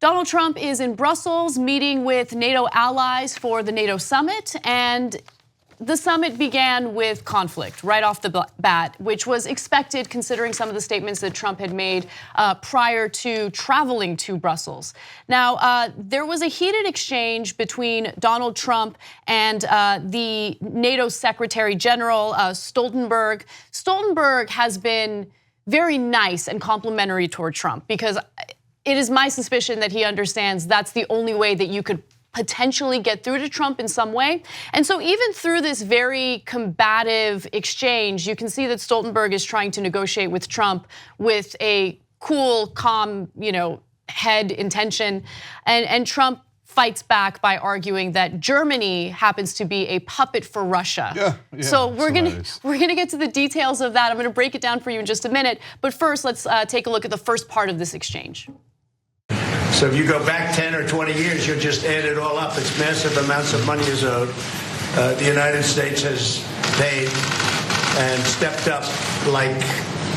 Donald Trump is in Brussels meeting with NATO allies for the NATO summit, and the summit began with conflict right off the bat, which was expected considering some of the statements that Trump had made prior to traveling to Brussels. Now, there was a heated exchange between Donald Trump and the NATO Secretary General Stoltenberg. Stoltenberg has been very nice and complimentary toward Trump because it is my suspicion that he understands that's the only way that you could potentially get through to Trump in some way. And so even through this very combative exchange, you can see that Stoltenberg is trying to negotiate with Trump with a cool, calm, head intention. And Trump fights back by arguing that Germany happens to be a puppet for Russia. Yeah, so we're gonna get to the details of that. I'm gonna break it down for you in just a minute. But first, let's take a look at the first part of this exchange. So if you go back 10 or 20 years, you'll just add it all up. It's massive amounts of money is owed. The United States has paid and stepped up like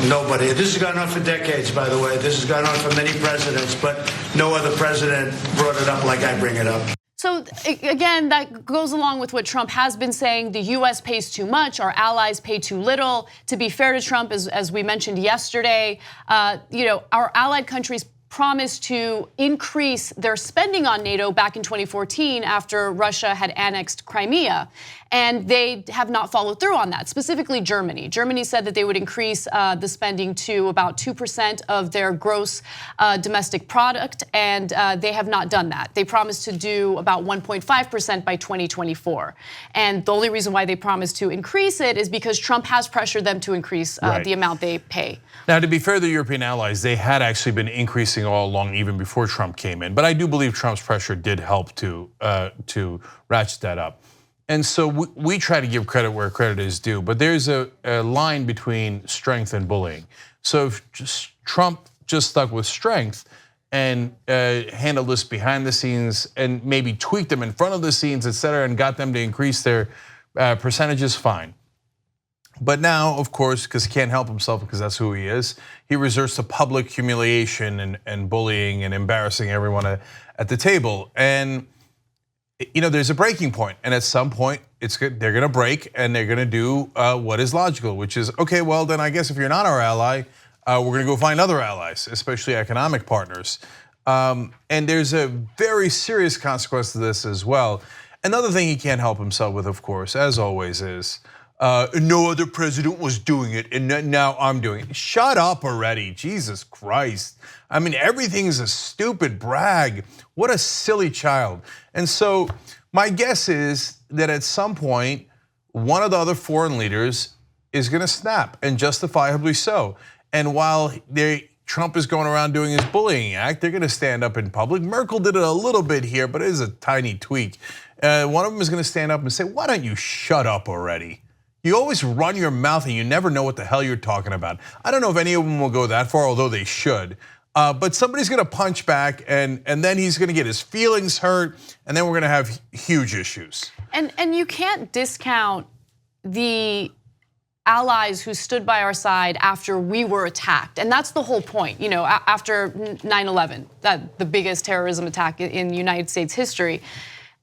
nobody. This has gone on for decades, by the way. This has gone on for many presidents, but no other president brought it up like I bring it up. So again, that goes along with what Trump has been saying. The US pays too much, our allies pay too little. To be fair to Trump, as we mentioned yesterday, our allied countries promised to increase their spending on NATO back in 2014 after Russia had annexed Crimea. And they have not followed through on that, specifically Germany. Germany said that they would increase the spending to about 2% of their gross domestic product, and they have not done that. They promised to do about 1.5% by 2024. And the only reason why they promised to increase it is because Trump has pressured them to increase the amount they pay. Now, to be fair to the European allies, they had actually been increasing all along, even before Trump came in. But I do believe Trump's pressure did help to ratchet that up. And so we try to give credit where credit is due, but there's a line between strength and bullying. So if Trump just stuck with strength and handled this behind the scenes and maybe tweaked them in front of the scenes, et cetera, and got them to increase their percentages, fine. But now, of course, because he can't help himself because that's who he is, he resorts to public humiliation and bullying and embarrassing everyone at the table. And there's a breaking point, and at some point, they're going to break, and they're going to do what is logical, which is, okay, well, then I guess if you're not our ally, we're going to go find other allies, especially economic partners. And there's a very serious consequence to this as well. Another thing he can't help himself with, of course, as always, is no other president was doing it, and now I'm doing it. Shut up already, Jesus Christ. I mean, everything's a stupid brag. What a silly child. And so my guess is that at some point, one of the other foreign leaders is gonna snap, and justifiably so. And while Trump is going around doing his bullying act, they're gonna stand up in public. Merkel did it a little bit here, but it is a tiny tweak. One of them is gonna stand up and say, why don't you shut up already? You always run your mouth and you never know what the hell you're talking about. I don't know if any of them will go that far, although they should. But somebody's gonna punch back, and then he's gonna get his feelings hurt, and then we're gonna have huge issues. And you can't discount the allies who stood by our side after we were attacked, and that's the whole point. After 9/11, the biggest terrorism attack in United States history,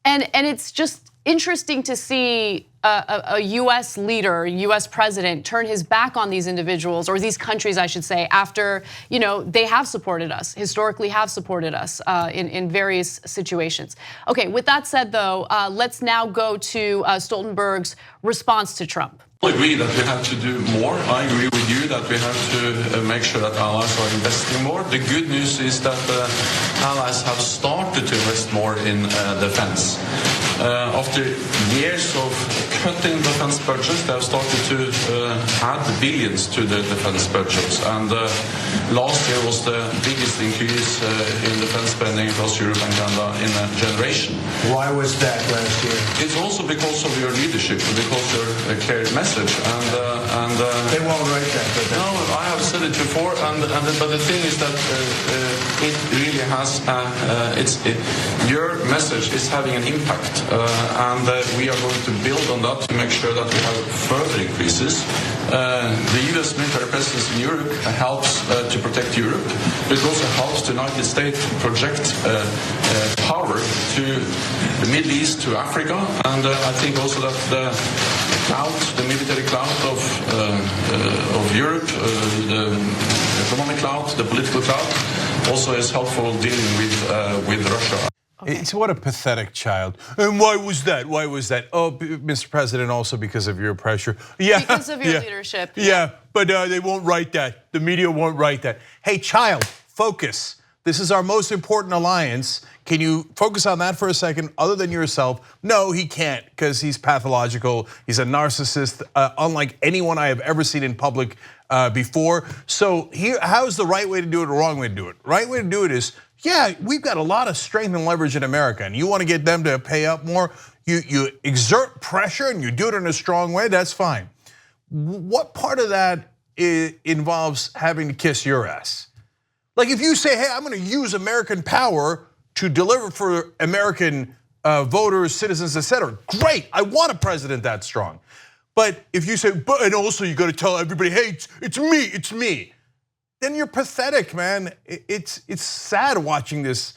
and it's just interesting to see a US leader, US president, turn his back on these individuals, or these countries, I should say, after they have supported us, historically have supported us in various situations. Okay, with that said though, let's now go to Stoltenberg's response to Trump. I agree that we have to do more. I agree with you that we have to make sure that allies are investing more. The good news is that allies have started to invest more in defense. After years of cutting defense budgets, they have started to add billions to the defense budgets. And last year was the biggest increase in defense spending across Europe and Canada in a generation. Why was that last year? It's also because of your leadership, because your clear message. And they won't write that. But no, I have said it before. But the thing is that it really has. Your message is having an impact, and we are going to build on that to make sure that we have further increases. The US military presence in Europe helps to protect Europe, but it also helps the United States project power to the Middle East, to Africa, and I think also that the military clout of Europe, the economic clout, the political clout, also is helpful dealing with Russia. Okay. It's what a pathetic child. And why was that? Why was that? Oh, Mr. President, also because of your pressure. Yeah. Because of your leadership. Yeah, but they won't write that. The media won't write that. Hey, child, focus. This is our most important alliance. Can you focus on that for a second, other than yourself? No, he can't, because he's pathological. He's a narcissist, unlike anyone I have ever seen in public before. So here, how's the right way to do it or the wrong way to do it? Right way to do it is, yeah, we've got a lot of strength and leverage in America, and you want to get them to pay up more, you exert pressure and you do it in a strong way, that's fine. What part of that involves having to kiss your ass? Like if you say, hey, I'm gonna use American power to deliver for American voters, citizens, etc. Great, I want a president that strong. But if you say, but and also you gotta tell everybody, hey, it's me. Then you're pathetic, man. It's sad watching this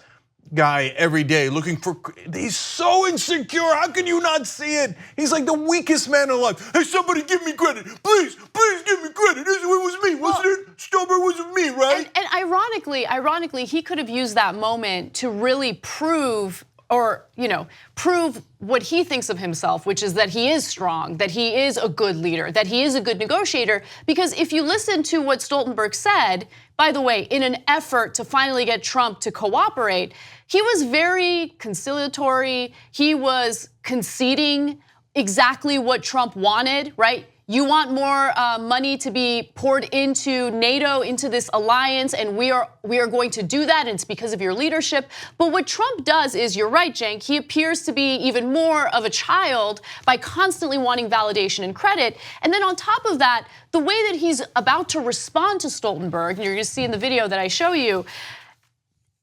guy every day looking for, he's so insecure, how can you not see it? He's like the weakest man alive. Hey, somebody give me credit, please give me credit. It was me, wasn't it? Stoltenberg was me, right? And ironically, he could have used that moment to really prove what he thinks of himself, which is that he is strong, that he is a good leader, that he is a good negotiator. Because if you listen to what Stoltenberg said, by the way, in an effort to finally get Trump to cooperate, he was very conciliatory. He was conceding exactly what Trump wanted, right? You want more money to be poured into NATO, into this alliance, and we are going to do that, and it's because of your leadership. But what Trump does is, you're right, Cenk, he appears to be even more of a child by constantly wanting validation and credit. And then on top of that, the way that he's about to respond to Stoltenberg, and you're gonna see in the video that I show you,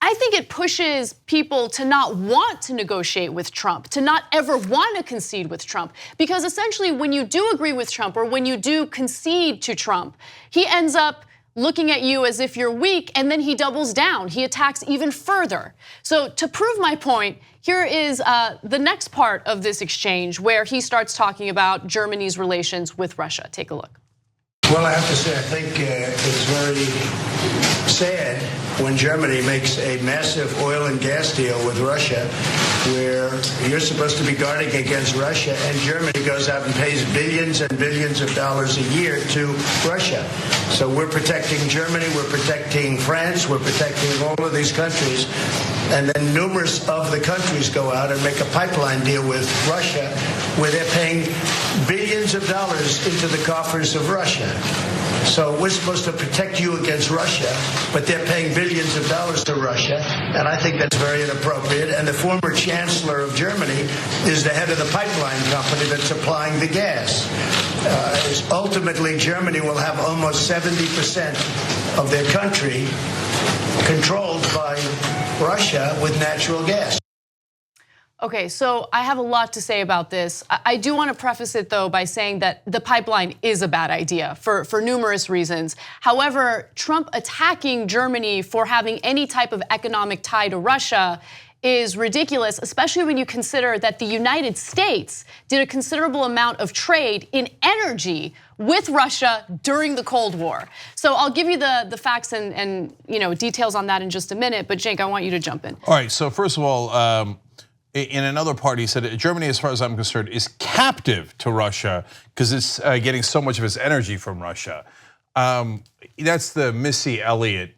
I think it pushes people to not want to negotiate with Trump, to not ever want to concede with Trump. Because essentially when you do agree with Trump, or when you do concede to Trump, he ends up looking at you as if you're weak, and then he doubles down. He attacks even further. So to prove my point, here is the next part of this exchange where he starts talking about Germany's relations with Russia. Take a look. Well, I have to say, I think it's very sad when Germany makes a massive oil and gas deal with Russia, where you're supposed to be guarding against Russia, and Germany goes out and pays billions and billions of dollars a year to Russia. So we're protecting Germany, we're protecting France, we're protecting all of these countries, and then numerous of the countries go out and make a pipeline deal with Russia, where they're paying billions of dollars into the coffers of Russia. So we're supposed to protect you against Russia, but they're paying billions of dollars to Russia, and I think that's very inappropriate. And the former chancellor of Germany is the head of the pipeline company that's supplying the gas. Ultimately, Germany will have almost 70% of their country controlled by Russia with natural gas. Okay, so I have a lot to say about this. I do want to preface it though by saying that the pipeline is a bad idea for numerous reasons. However, Trump attacking Germany for having any type of economic tie to Russia is ridiculous, especially when you consider that the United States did a considerable amount of trade in energy with Russia during the Cold War. So I'll give you the facts and details on that in just a minute, but Cenk, I want you to jump in. All right, so first of all, in another part, he said Germany, as far as I'm concerned, is captive to Russia because it's getting so much of its energy from Russia. That's the Missy Elliott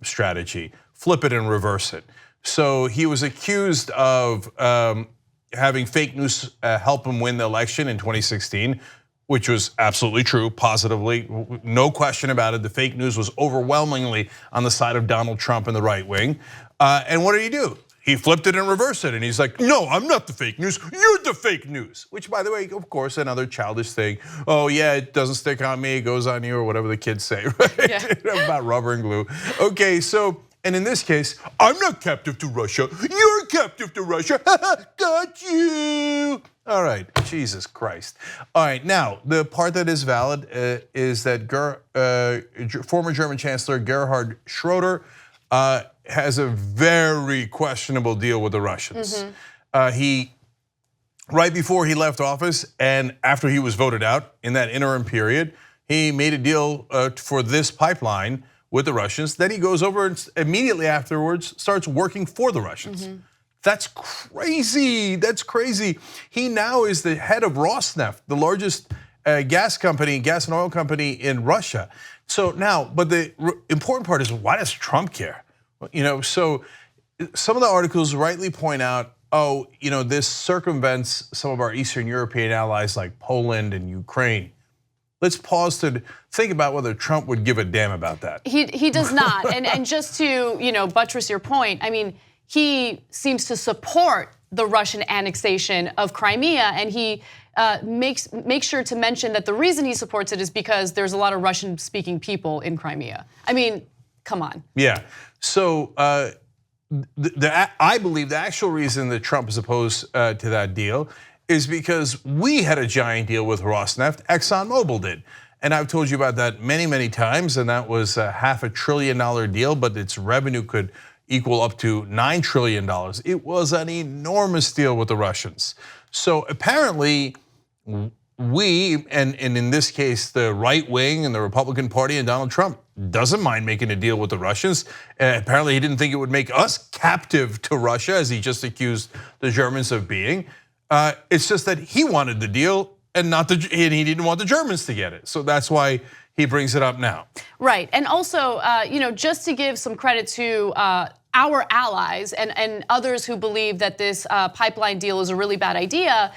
strategy. Flip it and reverse it. So he was accused of having fake news help him win the election in 2016, which was absolutely true, positively, no question about it. The fake news was overwhelmingly on the side of Donald Trump and the right wing. And what did he do? He flipped it and reversed it, and he's like, no, I'm not the fake news, you're the fake news. Which, by the way, of course, another childish thing. Oh yeah, it doesn't stick on me, it goes on you, or whatever the kids say, right? Yeah. About rubber and glue. Okay, so And in this case, I'm not captive to Russia. You're captive to Russia. Got you. All right, Jesus Christ. All right, now the part that is valid is that former German Chancellor Gerhard Schroeder has a very questionable deal with the Russians. He, right before he left office and after he was voted out in that interim period, he made a deal for this pipeline with the Russians. Then he goes over and immediately afterwards starts working for the Russians. That's crazy. That's crazy. He now is the head of Rosneft, the largest gas and oil company in Russia. So now, but the important part is, why does Trump care? You know, so some of the articles rightly point out, oh, you know, this circumvents some of our Eastern European allies like Poland and Ukraine. Let's pause to think about whether Trump would give a damn about that. He does not. And just to buttress your point, I mean, he seems to support the Russian annexation of Crimea, and he makes sure to mention that the reason he supports it is because there's a lot of Russian-speaking people in Crimea. I mean, come on. Yeah. So I believe the actual reason that Trump is opposed to that deal is because we had a giant deal with Rosneft, ExxonMobil did. And I've told you about that many, many times, and that was a $500 billion deal, but its revenue could equal up to $9 trillion. It was an enormous deal with the Russians. So apparently we, and in this case, the right wing and the Republican Party and Donald Trump doesn't mind making a deal with the Russians. Apparently he didn't think it would make us captive to Russia, as he just accused the Germans of being. It's just that he wanted the deal and he didn't want the Germans to get it. So that's why he brings it up now. Right, and also, just to give some credit to our allies and others who believe that this pipeline deal is a really bad idea,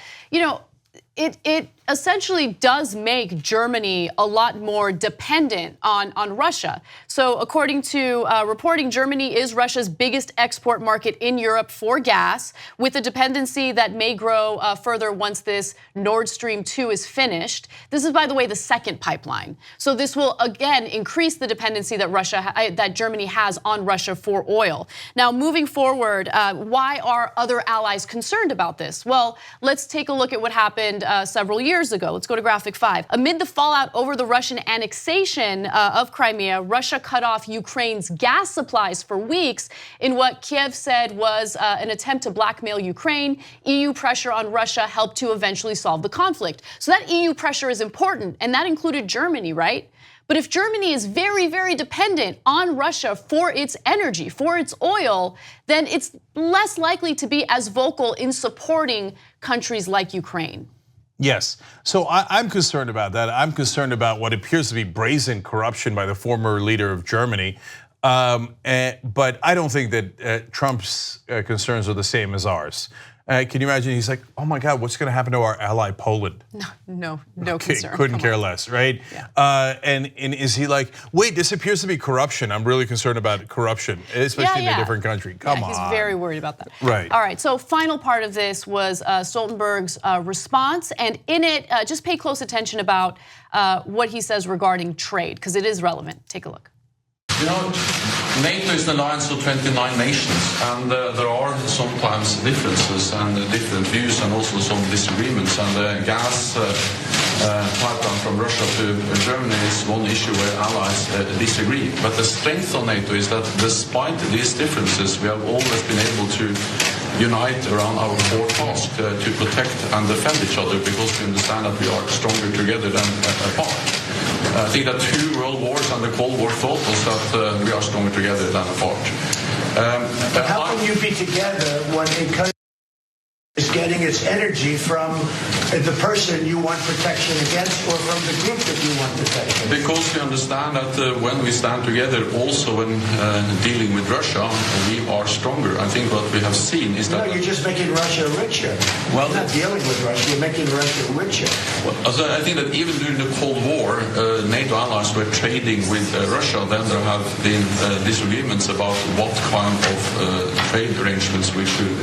it essentially does make Germany a lot more dependent on Russia. So according to reporting, Germany is Russia's biggest export market in Europe for gas, with a dependency that may grow further once this Nord Stream 2 is finished. This is, by the way, the second pipeline. So this will again increase the dependency that Germany has on Russia for oil. Now, moving forward, why are other allies concerned about this? Well, let's take a look at what happened several years ago. Let's go to graphic 5. Amid the fallout over the Russian annexation of Crimea, Russia cut off Ukraine's gas supplies for weeks in what Kiev said was an attempt to blackmail Ukraine. EU pressure on Russia helped to eventually solve the conflict. So that EU pressure is important, and that included Germany, right? But if Germany is very, very dependent on Russia for its energy, for its oil, then it's less likely to be as vocal in supporting countries like Ukraine. Yes, so I'm concerned about that. I'm concerned about what appears to be brazen corruption by the former leader of Germany. But I don't think that Trump's concerns are the same as ours. Can you imagine? He's like, oh my God, what's going to happen to our ally Poland? No concern. Couldn't care less, right? Yeah. And is he like, wait, this appears to be corruption. I'm really concerned about corruption, especially in a different country. Come on. He's very worried about that. Right. All right, so final part of this was Stoltenberg's response. And in it, just pay close attention about what he says regarding trade, because it is relevant. Take a look. NATO is an alliance of 29 nations, and there are sometimes differences and different views and also some disagreements. And the gas pipeline from Russia to Germany is one issue where allies disagree. But the strength of NATO is that despite these differences, we have always been able to unite around our core task to protect and defend each other, because we understand that we are stronger together than apart. I think that 2 world wars and the Cold War taught us that we are stronger together than apart. But how can you be together when a country is getting its energy from the person you want protection against or from the group that you want protection? Because we understand that when we stand together, also when dealing with Russia, we are stronger. I think what we have seen is that... No, you're just making Russia richer. Well, you're not dealing with Russia, you're making Russia richer. Well, I think that even during the Cold War, NATO allies were trading with Russia. Then there have been disagreements about what kind of trade arrangements we should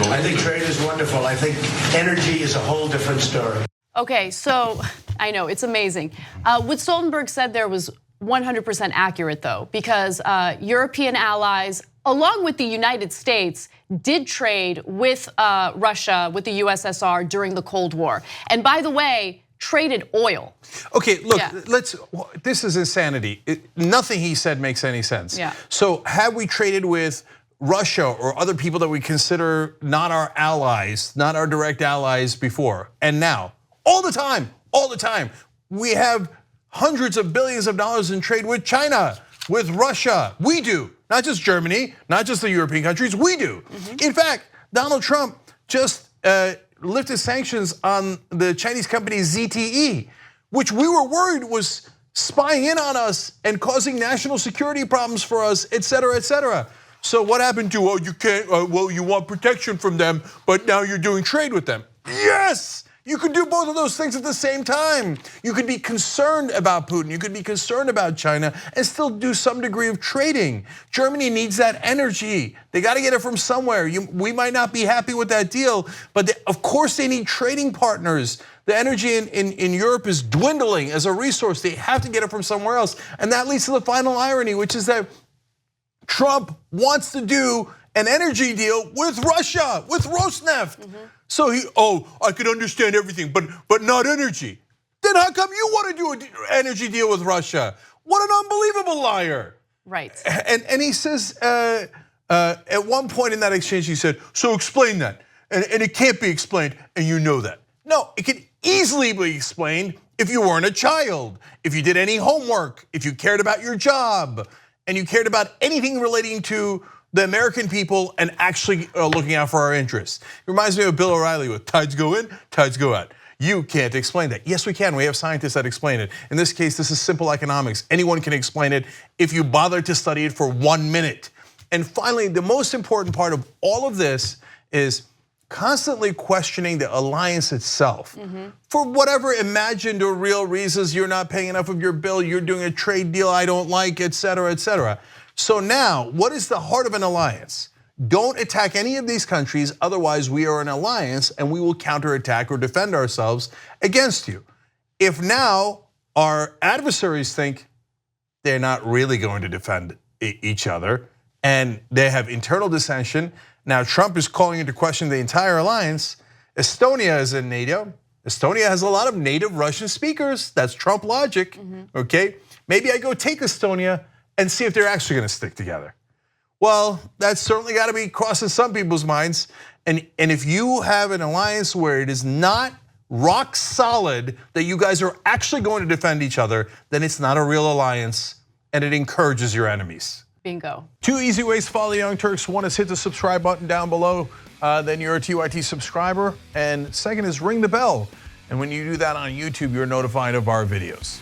go. I think trade is wonderful. I think energy is a whole different story. Okay, so I know, it's amazing. What Stoltenberg said there was 100% accurate though, because European allies, along with the United States, did trade with Russia, with the USSR during the Cold War. And by the way, traded oil. Okay, look, this is insanity. Nothing he said makes any sense. Yeah. So have we traded with Russia or other people that we consider not our allies, not our direct allies before? And now, all the time, we have hundreds of billions of dollars in trade with China, with Russia. We do, not just Germany, not just the European countries, we do. In fact, Donald Trump just lifted sanctions on the Chinese company ZTE, which we were worried was spying in on us and causing national security problems for us, et cetera, et cetera. So what happened to, oh, you can't, well, you want protection from them, but now you're doing trade with them. Yes, you could do both of those things at the same time. You could be concerned about Putin, you could be concerned about China and still do some degree of trading. Germany needs that energy. They gotta get it from somewhere. We might not be happy with that deal, but of course they need trading partners. The energy in Europe is dwindling as a resource. They have to get it from somewhere else. And that leads to the final irony, which is that Trump wants to do an energy deal with Russia, with Rosneft. So I could understand everything, but not energy. Then how come you want to do an energy deal with Russia? What an unbelievable liar. Right. And he says, at one point in that exchange, he said, so explain that. And it can't be explained, and you know that. No, it can easily be explained if you weren't a child, if you did any homework, if you cared about your job, and you cared about anything relating to the American people and actually looking out for our interests. It reminds me of Bill O'Reilly with tides go in, tides go out. You can't explain that. Yes, we can. We have scientists that explain it. In this case, this is simple economics. Anyone can explain it if you bother to study it for 1 minute. And finally, the most important part of all of this is constantly questioning the alliance itself. For whatever imagined or real reasons, you're not paying enough of your bill, you're doing a trade deal I don't like, et cetera, et cetera. So now, what is the heart of an alliance? Don't attack any of these countries, otherwise we are an alliance and we will counterattack or defend ourselves against you. If now our adversaries think they're not really going to defend each other and they have internal dissension, now Trump is calling into question the entire alliance. Estonia is in NATO. Estonia has a lot of native Russian speakers. That's Trump logic, okay? Maybe I go take Estonia and see if they're actually gonna stick together. Well, that's certainly gotta be crossing some people's minds. And if you have an alliance where it is not rock solid that you guys are actually going to defend each other, then it's not a real alliance and it encourages your enemies. Bingo. 2 easy ways to follow the Young Turks. One is hit the subscribe button down below, then you're a TYT subscriber. And second is ring the bell. And when you do that on YouTube, you're notified of our videos.